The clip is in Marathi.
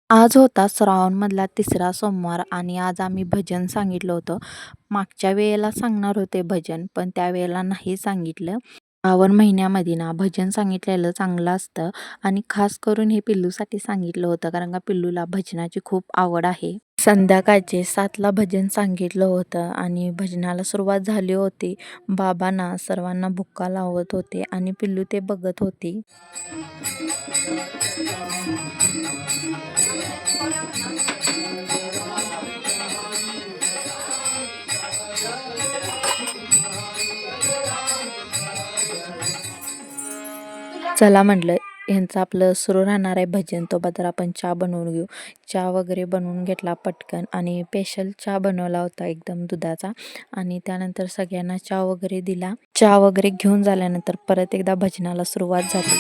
आज होता श्रावणमधला तिसरा सोमवार आणि आज आम्ही भजन सांगितलं होतं. मागच्या वेळेला सांगणार होते भजन, पण त्यावेळेला नाही सांगितलं. श्रावण महिन्यामध्ये ना भजन सांगितलेलं चांगलं असतं आणि खास करून हे पिल्लूसाठी सांगितलं होतं, कारण का पिल्लूला भजनाची खूप आवड आहे. संध्याकाळचे 7ला भजन सांगितलं होतं आणि भजनाला सुरुवात झाली होती. बाबा सर्वांना बुक्का लावत होते आणि पिल्लू ते बघत होती. चला म्हटलं ह्यांचं आपलं सुरू राहणार आहे भजन, तोपर्यंत आपण चहा बनवून घेऊ. चहा वगैरे बनवून घेतला पटकन आणि स्पेशल चहा बनवला होता एकदम दुधाचा आणि त्यानंतर सगळ्यांना चहा वगैरे दिला. चहा वगैरे घेऊन झाल्यानंतर परत एकदा भजनाला सुरुवात झाली.